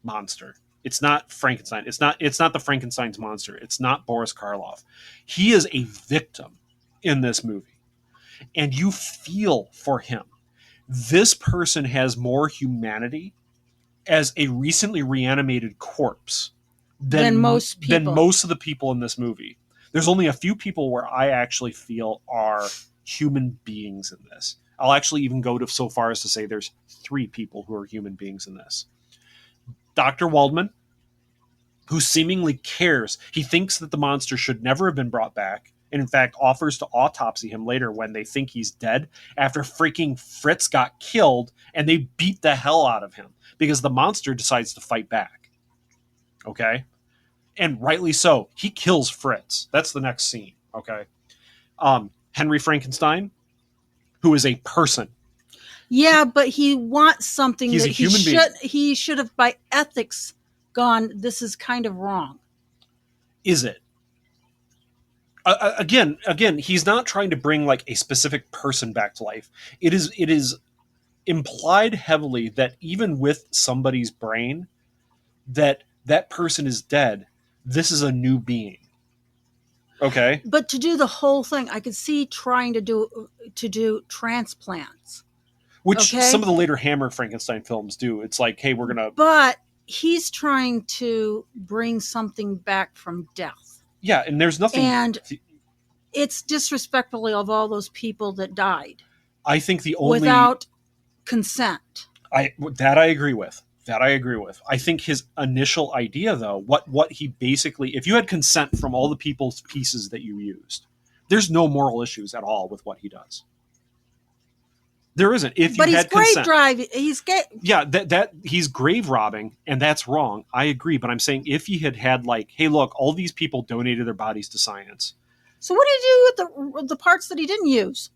monster. It's not Frankenstein. It's not the Frankenstein's monster. It's not Boris Karloff. He is a victim in this movie. And you feel for him. This person has more humanity as a recently reanimated corpse than most people. Than most of the people in this movie. There's only a few people where I actually feel are human beings in this. I'll actually even go so far as to say there's 3 people who are human beings in this. Dr. Waldman, who seemingly cares. He thinks that the monster should never have been brought back, and in fact offers to autopsy him later when they think he's dead after freaking Fritz got killed and they beat the hell out of him because the monster decides to fight back. Okay? And rightly so. He kills Fritz. That's the next scene. Okay? Henry Frankenstein, who is a person. Yeah, but he wants something He's that a human being. He should have, by ethics, gone, this is kind of wrong. Is it? Again, he's not trying to bring like a specific person back to life. It is implied heavily that even with somebody's brain, that person is dead. This is a new being. Okay. But to do the whole thing, I could see trying to do transplants. Which some of the later Hammer Frankenstein films do. It's like, hey, we're going to... But he's trying to bring something back from death. Yeah, and there's nothing... And it's disrespectful of all those people that died. I think the only... Without consent. That I agree with. I think his initial idea, though, what he basically... If you had consent from all the people's pieces that you used, there's no moral issues at all with what he does. There isn't. If you had consent, he's grave robbing, and that's wrong. I agree, but I'm saying if he had like, hey, look, all these people donated their bodies to science. So what did he do with the parts that he didn't use?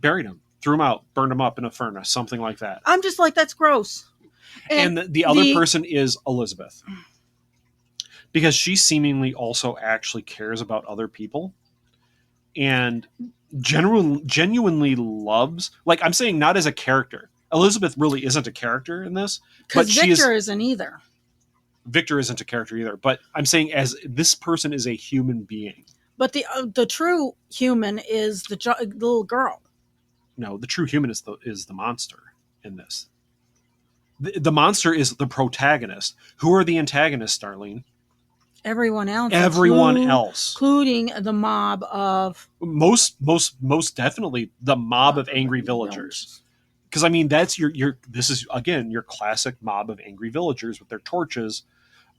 Buried them, threw them out, burned them up in a furnace, something like that. I'm just like, that's gross. And the other person is Elizabeth, because she seemingly also actually cares about other people, and genuinely loves, like I'm saying, not as a character. Elizabeth really isn't a character in this, but Victor isn't either. Victor isn't a character either, but I'm saying as this person is a human being. But the true human is the little girl. No, the true human is the monster in this. The monster is the protagonist. Who are the antagonists, Darlene? Everyone else, including the mob of most definitely the mob of angry villagers. Because I mean, that's this is again your classic mob of angry villagers with their torches,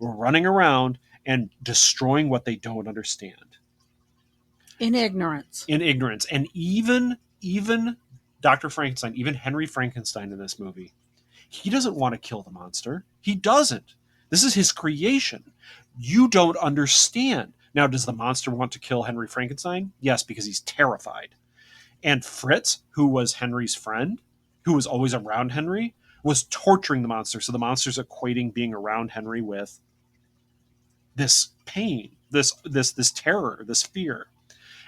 running around and destroying what they don't understand. In ignorance, and even Dr. Frankenstein, even Henry Frankenstein in this movie, he doesn't want to kill the monster. He doesn't. This is his creation. You don't understand. Now, does the monster want to kill Henry Frankenstein? Yes, because he's terrified. And Fritz, who was Henry's friend, who was always around Henry, was torturing the monster. So the monster's equating being around Henry with this pain, this terror, this fear.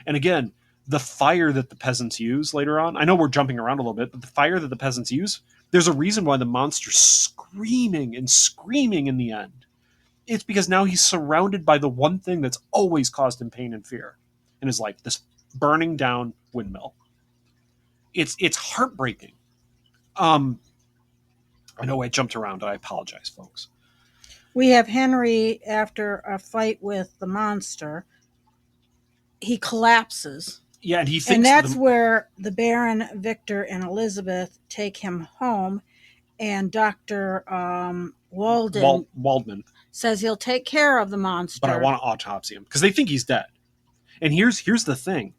And again, the fire that the peasants use later on, I know we're jumping around a little bit, but the fire that the peasants use, there's a reason why the monster's screaming and screaming in the end. It's because now he's surrounded by the one thing that's always caused him pain and fear in his life, this burning down windmill. It's heartbreaking. I know I jumped around. I apologize, folks. We have Henry after a fight with the monster. He collapses. Yeah, and he thinks... And that's where the Baron, Victor, and Elizabeth take him home, and Dr. Waldman says he'll take care of the monster. But I want to autopsy him, because they think he's dead. And here's the thing.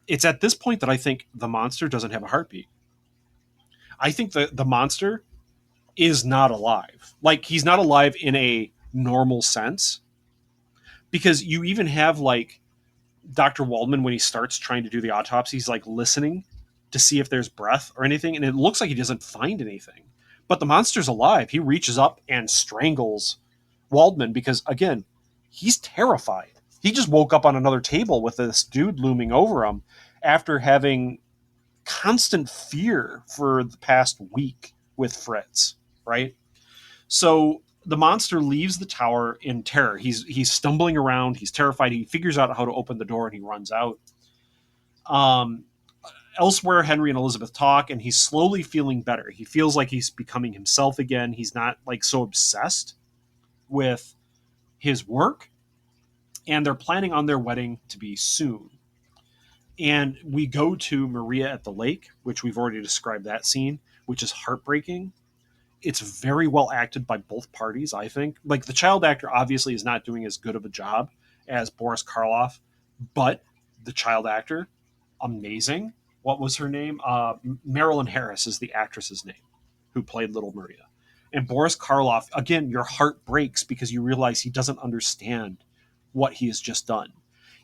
It's at this point that I think the monster doesn't have a heartbeat. I think the monster is not alive. Like, he's not alive in a normal sense. Because you even have, like, Dr. Waldman, when he starts trying to do the autopsy, he's like listening to see if there's breath or anything, and it looks like he doesn't find anything. But the monster's alive. He reaches up and strangles Waldman because, again, he's terrified. He just woke up on another table with this dude looming over him after having constant fear for the past week with Fritz, right? So the monster leaves the tower in terror. He's stumbling around. He's terrified. He figures out how to open the door and he runs out. Elsewhere, Henry and Elizabeth talk, and he's slowly feeling better. He feels like he's becoming himself again. He's not like so obsessed with his work, and they're planning on their wedding to be soon. And we go to Maria at the lake, which we've already described that scene, which is heartbreaking. It's very well acted by both parties, I think. Like, the child actor obviously is not doing as good of a job as Boris Karloff, but the child actor, amazing. What was her name? Marilyn Harris is the actress's name, who played Little Maria. And Boris Karloff, again, your heart breaks because you realize he doesn't understand what he has just done.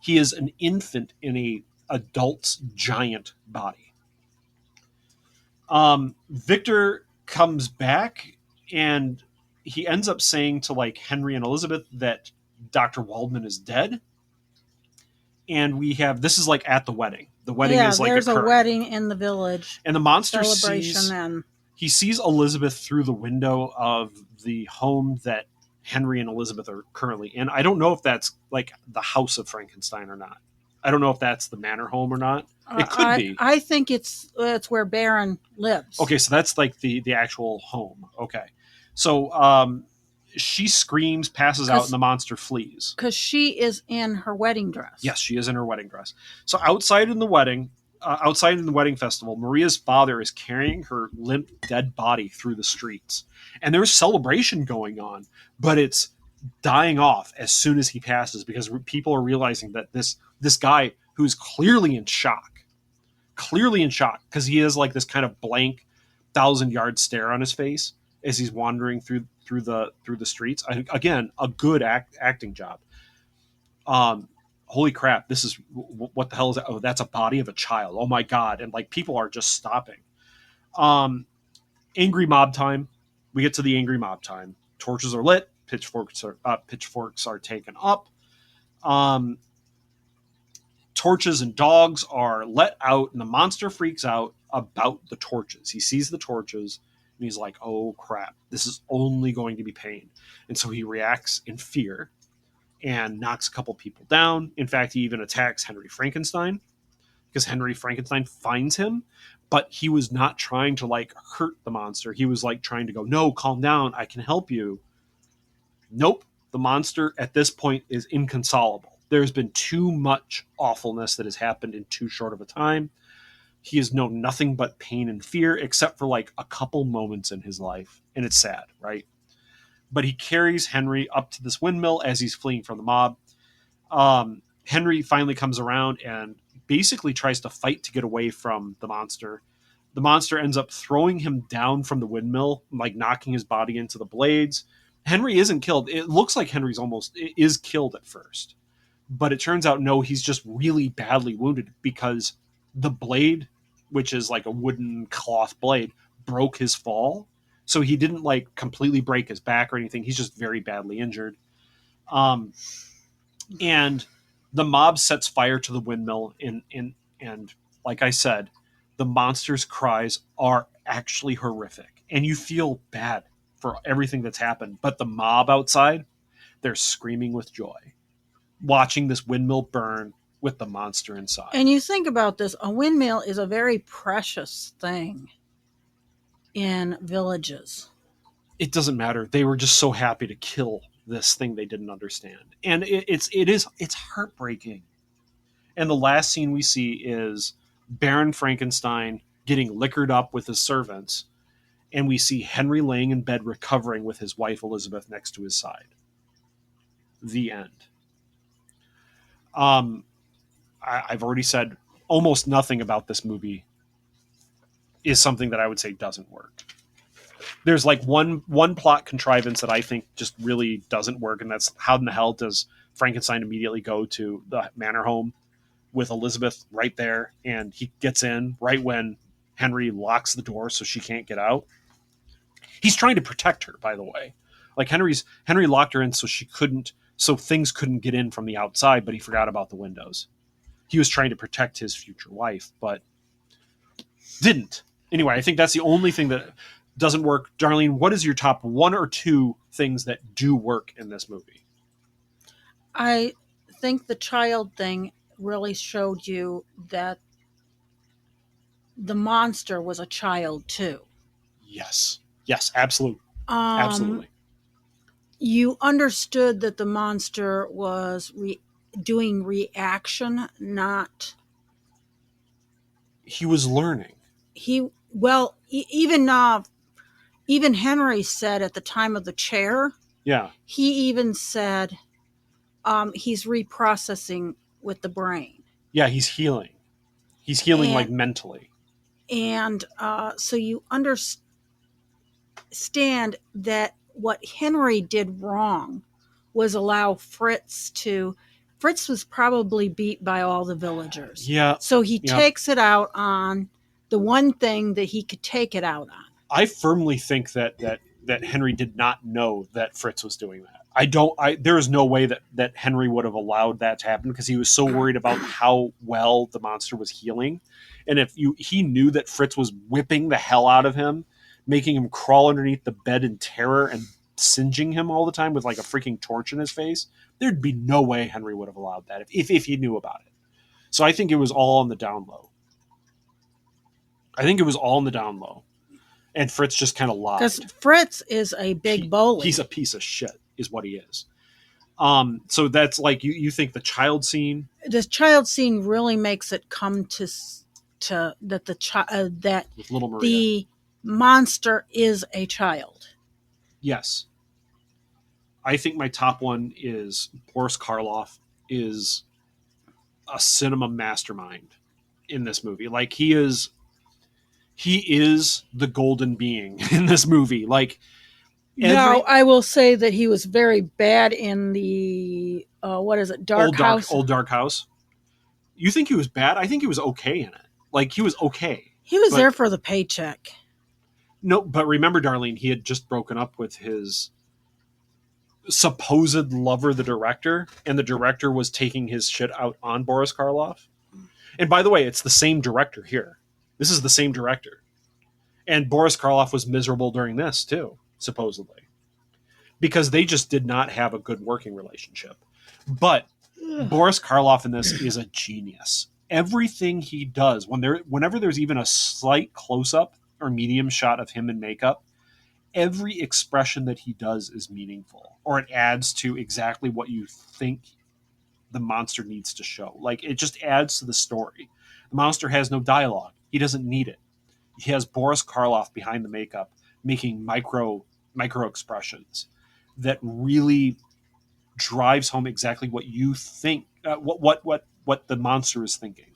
He is an infant in a adult's giant body. Victor comes back and he ends up saying to like Henry and Elizabeth that Dr. Waldman is dead. And we have, this is like at the wedding. The wedding is like there's occurring. a wedding in the village. And the monster celebration sees Elizabeth through the window of the home that Henry and Elizabeth are currently in. I don't know if that's like the house of Frankenstein or not. I don't know if that's the manor home or not. It could be. I think it's where Baron lives. Okay, so that's like the actual home. Okay. So she screams, passes out, and the monster flees. Because she is in her wedding dress. Yes, she is in her wedding dress. So outside in the wedding festival, Maria's father is carrying her limp, dead body through the streets. And there's celebration going on, but it's dying off as soon as he passes because people are realizing that this guy who's clearly in shock because he has like this kind of blank 1,000-yard stare on his face as he's wandering through the streets. Again, a good acting job. Holy crap, this is, what the hell is that? Oh, that's a body of a child. Oh my God. And like people are just stopping. Angry mob time. We get to the angry mob time. Torches are lit. Pitchforks are taken up. Torches and dogs are let out, and the monster freaks out about the torches. He sees the torches, and he's like, oh crap, this is only going to be pain. And so he reacts in fear and knocks a couple people down. In fact, he even attacks Henry Frankenstein because Henry Frankenstein finds him, but he was not trying to like hurt the monster. He was like trying to go, no, calm down, I can help you. Nope. The monster at this point is inconsolable. There's been too much awfulness that has happened in too short of a time. He has known nothing but pain and fear, except for like a couple moments in his life. And it's sad, right? But he carries Henry up to this windmill as he's fleeing from the mob. Henry finally comes around and basically tries to fight to get away from the monster. The monster ends up throwing him down from the windmill, like knocking his body into the blades. Henry isn't killed. It looks like Henry's is killed at first. But it turns out, no, he's just really badly wounded because the blade, which is like a wooden cloth blade, broke his fall. So he didn't like completely break his back or anything. He's just very badly injured. And the mob sets fire to the windmill. And like I said, the monster's cries are actually horrific. And you feel bad for everything that's happened. But the mob outside, they're screaming with joy, watching this windmill burn with the monster inside. And you think about this, a windmill is a very precious thing in villages. It doesn't matter. They were just so happy to kill this thing they didn't understand. And it's heartbreaking. And the last scene we see is Baron Frankenstein getting liquored up with his servants. And we see Henry laying in bed recovering with his wife Elizabeth next to his side. The end. I've already said almost nothing about this movie is something that I would say doesn't work. There's like one plot contrivance that I think just really doesn't work, and that's how in the hell does Frankenstein immediately go to the manor home with Elizabeth right there, and he gets in right when Henry locks the door so she can't get out. He's trying to protect her, by the way. Like Henry locked her in so she couldn't so things couldn't get in from the outside, but he forgot about the windows. He was trying to protect his future wife, but didn't. Anyway, I think that's the only thing that doesn't work. Darlene, what is your top 1 or 2 things that do work in this movie? I think the child thing really showed you that the monster was a child too. Yes, absolutely. You understood that the monster was doing reaction, not. He was learning. Even Henry said at the time of the chair. Yeah. He even said he's reprocessing with the brain. Yeah, he's healing. He's healing like mentally. And so you understand that what Henry did wrong was allow Fritz was probably beat by all the villagers. Yeah. So he takes it out on the one thing that he could take it out on. I firmly think that Henry did not know that Fritz was doing that. There is no way that Henry would have allowed that to happen because he was so worried about how well the monster was healing. And he knew that Fritz was whipping the hell out of him, making him crawl underneath the bed in terror and singeing him all the time with like a freaking torch in his face, there'd be no way Henry would have allowed that if he knew about it. So I think it was all on the down low. And Fritz just kind of lied. Because Fritz is a big bully. He's a piece of shit, is what he is. So that's like you think the child scene. The child scene really makes it come to that that with little Maria. The monster is a child. Yes. I think my top one is Boris Karloff is a cinema mastermind in this movie. Like he is the golden being in this movie. Like now, I will say that he was very bad in the Dark House. Old Dark House. You think he was bad? I think he was okay in it. Like he was okay. He was there for the paycheck. No, but remember, Darlene, he had just broken up with his supposed lover, the director, and the director was taking his shit out on Boris Karloff. And by the way, it's the same director here. This is the same director. And Boris Karloff was miserable during this too, supposedly. Because they just did not have a good working relationship. But Boris Karloff in this is a genius. Everything he does, whenever there's even a slight close-up or medium shot of him in makeup, every expression that he does is meaningful, or it adds to exactly what you think the monster needs to show. Like it just adds to the story. The monster has no dialogue. He doesn't need it. He has Boris Karloff behind the makeup making micro expressions that really drives home exactly what you think, what the monster is thinking.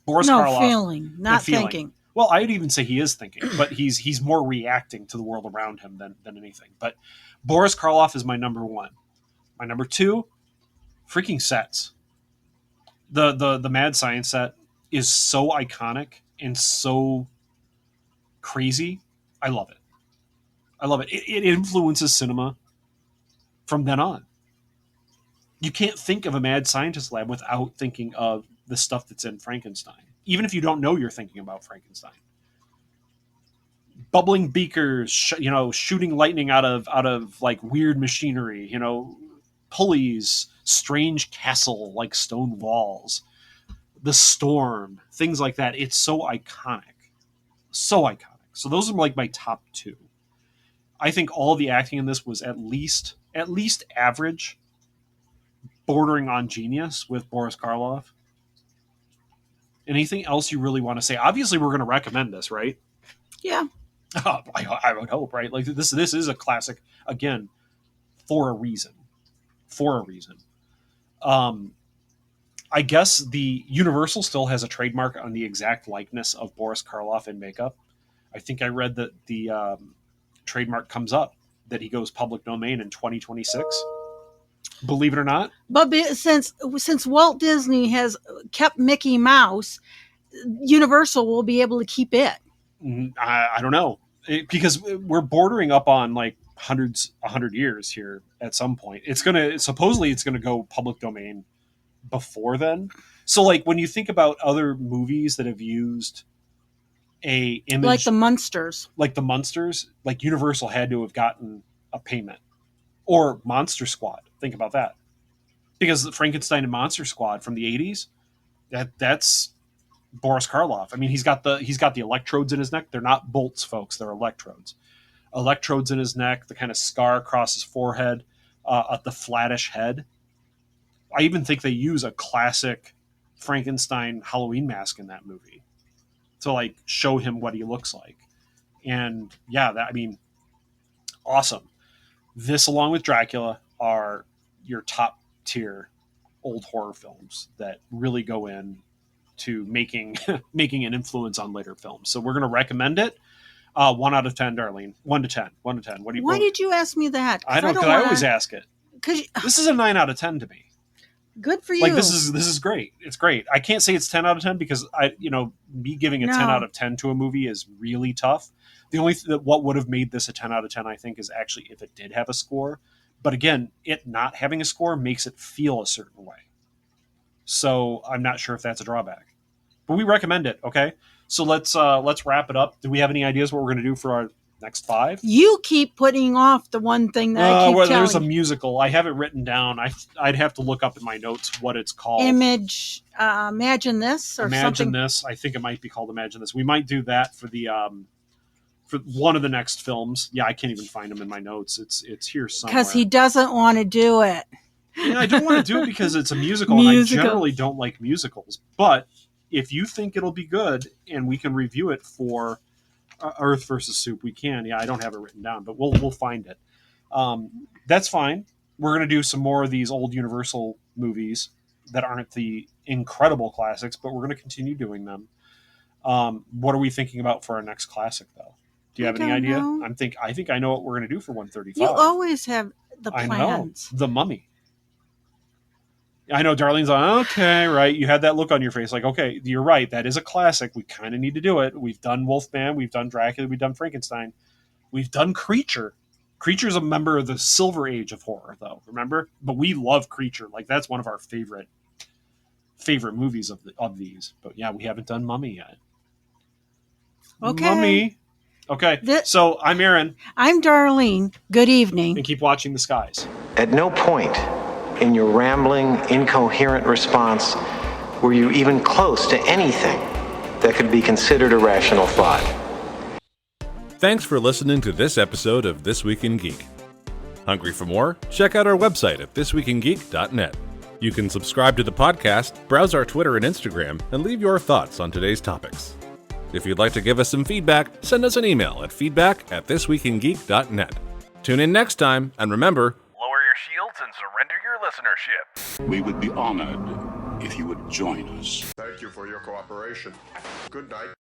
Boris Karloff, not thinking. Well, I'd even say he is thinking, but he's more reacting to the world around him than anything. But Boris Karloff is my number one. My number two, freaking sets. The Mad Science set is so iconic and so crazy. I love it. It influences cinema from then on. You can't think of a mad scientist lab without thinking of the stuff that's in Frankenstein. Even if you don't know you're thinking about Frankenstein. Bubbling beakers, shooting lightning out of like weird machinery, pulleys, strange castle like stone walls, the storm, things like that. It's so iconic. So iconic. So those are like my top two. I think all the acting in this was at least average, bordering on genius with Boris Karloff. Anything else you really want to say? Obviously, we're going to recommend this, right? Yeah. I would hope, right? Like this is a classic again for a reason. I guess the Universal still has a trademark on the exact likeness of Boris Karloff in makeup. I think I read that the trademark comes up, that he goes public domain in 2026. Believe it or not. But since Walt Disney has kept Mickey Mouse, Universal will be able to keep it. I don't know. Because we're bordering up on like 100 years here at some point. Supposedly it's gonna go public domain before then. So like when you think about other movies that have used a image Like the Munsters. Like Universal had to have gotten a payment. Or Monster Squad. Think about that. Because the Frankenstein and Monster Squad from the 80s, that's Boris Karloff. I mean, he's got the electrodes in his neck. They're not bolts, folks. They're electrodes. Electrodes in his neck, the kind of scar across his forehead, the flattish head. I even think they use a classic Frankenstein Halloween mask in that movie to like show him what he looks like. And yeah, awesome. This, along with Dracula, are your top tier old horror films that really go in to making an influence on later films. So we're going to recommend it. 1 out of 10, Darlene. 1 to 10. 1 to 10. Why did you ask me that? I don't, because I always ask it. Because this is a 9 out of 10 to me. Good for you. Like this is great. It's great. I can't say it's 10 out of 10 because me giving a 10 out of 10 to a movie is really tough. The only what would have made this a 10 out of 10, I think, is actually if it did have a score. But again, it not having a score makes it feel a certain way. So I'm not sure if that's a drawback. But we recommend it, okay? So let's wrap it up. Do we have any ideas what we're going to do for our next 5? You keep putting off the one thing that I keep telling there's a musical. I have it written down. I'd have to look up in my notes what it's called. Imagine This or Imagine something. This. I think it might be called Imagine This. We might do that for the for one of the next films. Yeah, I can't even find them in my notes. It's here somewhere. Because he doesn't want to do it. Yeah, I don't want to do it because it's a musical, and I generally don't like musicals. But if you think it'll be good and we can review it for Earth versus Soup, we can. Yeah, I don't have it written down, but we'll find it. That's fine. We're going to do some more of these old Universal movies that aren't the incredible classics, but we're going to continue doing them. What are we thinking about for our next classic, though? Do you have any idea? Know. I think I know what we're going to do for 135. You always have the plans. I know. The Mummy. I know Darlene's like, okay, right. You had that look on your face like, okay, you're right. That is a classic. We kind of need to do it. We've done Wolfman. We've done Dracula. We've done Frankenstein. We've done Creature. Creature's a member of the Silver Age of horror, though. Remember? But we love Creature. Like, that's one of our favorite movies of these. But yeah, we haven't done Mummy yet. Okay. Mummy. Okay. So I'm Aaron. I'm Darlene. Good evening. And keep watching the skies. At no point in your rambling, incoherent response were you even close to anything that could be considered a rational thought. Thanks for listening to this episode of This Week in Geek. Hungry for more? Check out our website at thisweekingeek.net. You can subscribe to the podcast, browse our Twitter and Instagram, and leave your thoughts on today's topics. If you'd like to give us some feedback, send us an email at feedback@thisweekingeek.net. Tune in next time, and remember, lower your shields and surrender your listenership. We would be honored if you would join us. Thank you for your cooperation. Good night.